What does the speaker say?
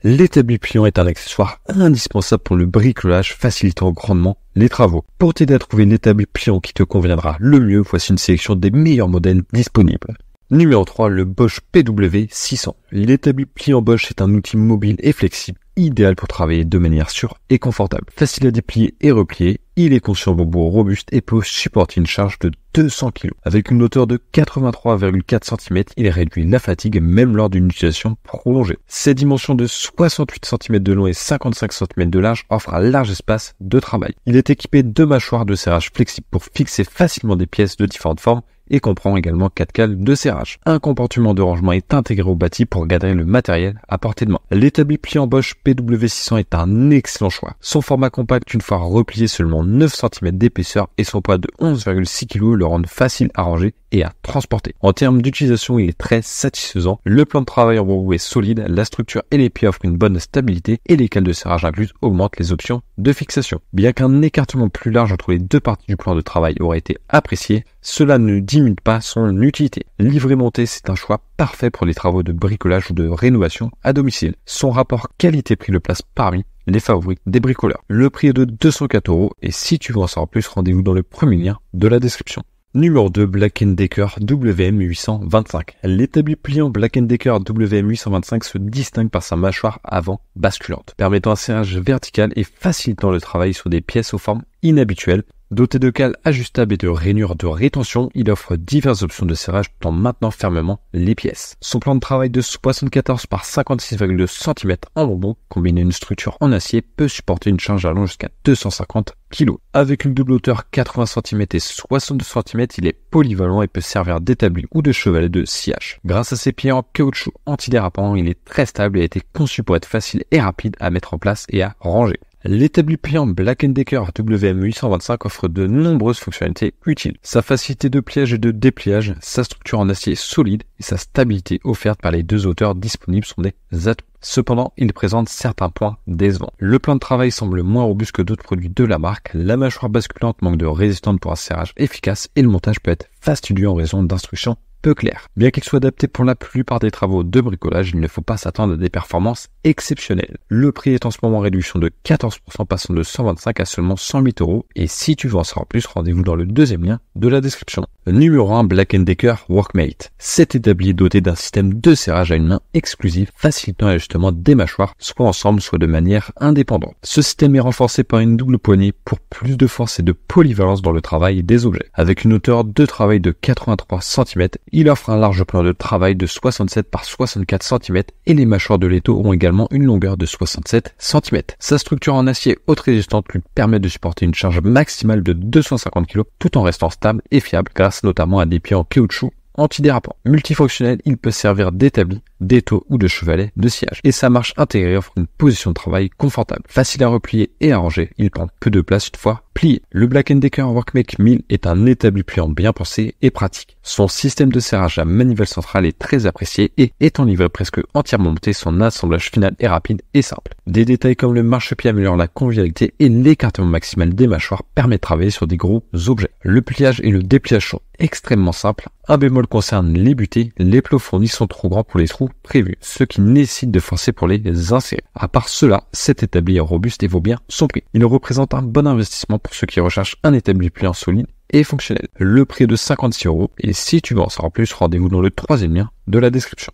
L'établi pliant est un accessoire indispensable pour le bricolage, facilitant grandement les travaux. Pour t'aider à trouver l'établi pliant qui te conviendra le mieux, voici une sélection des meilleurs modèles disponibles. Numéro 3, le Bosch PW600. L'établi pliant Bosch est un outil mobile et flexible, idéal pour travailler de manière sûre et confortable. Facile à déplier et replier, il est conçu en bambou robuste et peut supporter une charge de 200 kg. Avec une hauteur de 83,4 cm, il réduit la fatigue même lors d'une utilisation prolongée. Ses dimensions de 68 cm de long et 55 cm de large offrent un large espace de travail. Il est équipé de mâchoires de serrage flexibles pour fixer facilement des pièces de différentes formes et comprend également 4 cales de serrage. Un compartiment de rangement est intégré au bâti pour garder le matériel à portée de main. L'établi pliant Bosch PW600 est un excellent choix. Son format compact, une fois replié, seulement 9 cm d'épaisseur et son poids de 11,6 kg le rendent facile à ranger et à transporter. En termes d'utilisation, il est très satisfaisant. Le plan de travail en bambou est solide, la structure et les pieds offrent une bonne stabilité et les cales de serrage incluses augmentent les options de fixation. Bien qu'un écartement plus large entre les deux parties du plan de travail aurait été apprécié, cela ne diminue pas son utilité. Livret monté, c'est un choix parfait pour les travaux de bricolage ou de rénovation à domicile. Son rapport qualité-prix le place parmi les favoris des bricoleurs. Le prix est de 204 € et si tu veux en savoir plus, rendez-vous dans le premier lien de la description. Numéro 2, Black & Decker WM825. L'établi pliant Black & Decker WM825 se distingue par sa mâchoire avant basculante, permettant un serrage vertical et facilitant le travail sur des pièces aux formes inhabituelles. Doté de cales ajustables et de rainures de rétention, il offre diverses options de serrage tout en maintenant fermement les pièces. Son plan de travail de 74 par 56,2 cm en bambou, combiné à une structure en acier, peut supporter une charge allant jusqu'à 250 kg. Avec une double hauteur 80 cm et 62 cm, il est polyvalent et peut servir d'établi ou de chevalet de sciage. Grâce à ses pieds en caoutchouc antidérapant, il est très stable et a été conçu pour être facile et rapide à mettre en place et à ranger. L'établi pliant Black & Decker WM825 offre de nombreuses fonctionnalités utiles. Sa facilité de pliage et de dépliage, sa structure en acier solide et sa stabilité offerte par les deux hauteurs disponibles sont des atouts. Cependant, il présente certains points décevants. Le plan de travail semble moins robuste que d'autres produits de la marque, la mâchoire basculante manque de résistance pour un serrage efficace et le montage peut être fastidieux en raison d'instructions peu clair. Bien qu'il soit adapté pour la plupart des travaux de bricolage, il ne faut pas s'attendre à des performances exceptionnelles. Le prix est en ce moment en réduction de 14%, passant de 125 à seulement 108 € et si tu veux en savoir plus, rendez-vous dans le deuxième lien de la description. Numéro 1, Black & Decker Workmate. Cet établi est doté d'un système de serrage à une main exclusive, facilitant l'ajustement des mâchoires, soit ensemble, soit de manière indépendante. Ce système est renforcé par une double poignée pour plus de force et de polyvalence dans le travail des objets. Avec une hauteur de travail de 83 cm, il offre un large plan de travail de 67 par 64 cm et les mâchoires de l'étau ont également une longueur de 67 cm. Sa structure en acier haute résistante lui permet de supporter une charge maximale de 250 kg tout en restant stable et fiable grâce notamment à des pieds en caoutchouc antidérapant. Multifonctionnel, il peut servir d'établi, d'étau ou de chevalet de sciage. Et sa marche intégrée offre une position de travail confortable. Facile à replier et à ranger, il prend peu de place une fois plié. Le Black & Decker Workmate 1000 est un établi pliant bien pensé et pratique. Son système de serrage à manivelle centrale est très apprécié et étant livré presque entièrement monté, son assemblage final est rapide et simple. Des détails comme le marchepied améliorent la convivialité et l'écartement maximal des mâchoires permet de travailler sur des gros objets. Le pliage et le dépliage sont extrêmement simples. Un bémol concerne les butées, les plots fournis sont trop grands pour les trous prévus, ce qui nécessite de forcer pour les insérer. À part cela, cet établi est robuste et vaut bien son prix. Il représente un bon investissement pour ceux qui recherchent un établi pliant solide et fonctionnel. Le prix est de 56 € et si tu veux en savoir plus, rendez-vous dans le troisième lien de la description.